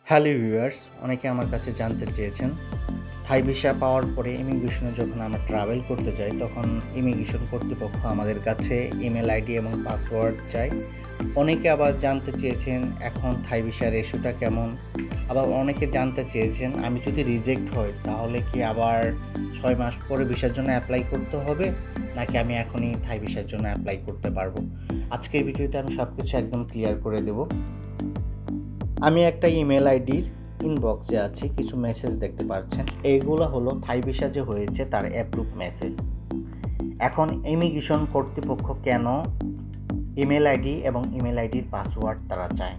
Hello viewers, অনেকে আমার কাছে জানতে চেয়েছেন থাই ভিসা পাওয়ার পরে ইমিগ্রেশনে যখন আমরা ট্রাভেল করতে যাই তখন ইমিগ্রেশন কর্তৃপক্ষ আমাদের কাছে ইমেল আইডি এবং পাসওয়ার্ড চায়। অনেকে আবার জানতে চেয়েছেন এখন থাই ভিসার ইস্যুটা কেমন। আবার অনেকে জানতে চেয়েছেন আমি যদি রিজেক্ট হই তাহলে কি আবার 6 মাস পরে ভিসার জন্য অ্যাপ্লাই করতে হবে, নাকি আমি এখনই থাই ভিসার জন্য অ্যাপ্লাই করতে পারবো। আজকের ভিডিওতে আমি সব কিছু একদম ক্লিয়ার করে দেবো। আমি একটা ইমেল আইডির ইনবক্সে আছি, কিছু মেসেজ দেখতে পাচ্ছেন। এইগুলো হলো থাই ভিসা যে হয়েছে তার অ্যাপ্রুভ মেসেজ। এখন ইমিগ্রেশন কর্তৃপক্ষ কেন ইমেল আইডি এবং ইমেল আইডির পাসওয়ার্ড তারা চায়?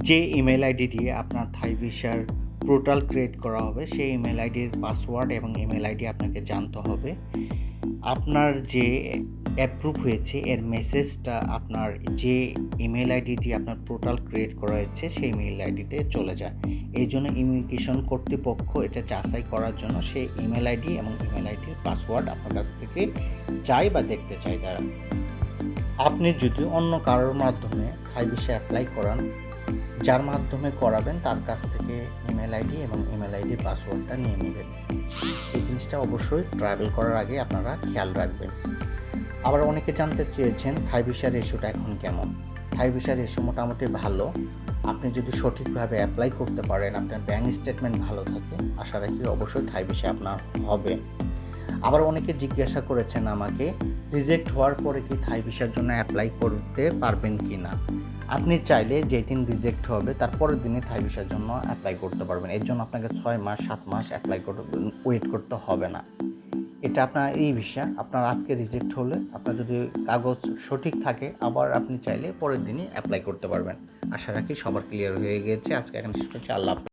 যে ইমেল আইডি দিয়ে আপনার থাই ভিসার পোর্টাল ক্রিয়েট করা হবে সেই ইমেল আইডির পাসওয়ার্ড এবং ইমেল আইডি আপনাকে জানতে হবে। আপনার যে অ্যাপ্রুভ হয়েছে এর মেসেজটা আপনার যে ইমেল আইডি দিয়ে আপনার পোর্টাল ক্রিয়েট করা হয়েছে সেই ইমেল আইডিতে চলে যায়। এই জন্য ইমিগ্রেশন কর্তৃপক্ষ এটা যাচাই করার জন্য সেই ইমেল আইডি এবং ইমেল আইডির পাসওয়ার্ড আপনার কাছ থেকে চাই বা দেখতে চাই তারা। আপনি যদি অন্য কারোর মাধ্যমে থাই ভিসা অ্যাপ্লাই করান, যার মাধ্যমে করাবেন তার কাছ থেকে ইমেল আইডি এবং ইমেল আইডির পাসওয়ার্ডটা নিয়ে নেবেন। এই জিনিসটা অবশ্যই ট্রাভেল করার আগে আপনারা খেয়াল রাখবেন। আবার অনেকে জানতে চেয়েছেন থাই ভিসার রেশিওটা এখন কেমন। থাই ভিসার রেশিও মোটামুটি ভালো। আপনি যদি সঠিকভাবে অ্যাপ্লাই করতে পারেন, আপনার ব্যাঙ্ক স্টেটমেন্ট ভালো থাকে, আশা রাখি অবশ্যই থাই ভিসা আপনার হবে। আবার অনেকে জিজ্ঞাসা করেছেন আমাকে রিজেক্ট হওয়ার পরে কি থাই ভিসার জন্য অ্যাপ্লাই করতে পারবেন কি না। আপনি চাইলে যেদিন রিজেক্ট হবে তার পরের দিনে থাই ভিসার জন্য অ্যাপ্লাই করতে পারবেন। এর জন্য আপনাকে 6 মাস 7 মাস ওয়েট করতে হবে না। এটা আপনার এই ভিসা, আপনার আজকে রিজেক্ট হলে আপনার যদি কাগজ সঠিক থাকে আবার আপনি চাইলে পরের দিনই অ্যাপ্লাই করতে পারবেন। আশা রাখি সবার ক্লিয়ার হয়ে গিয়েছে। আজকে এখানে শেষ করছি। আল্লাহ হাফেজ।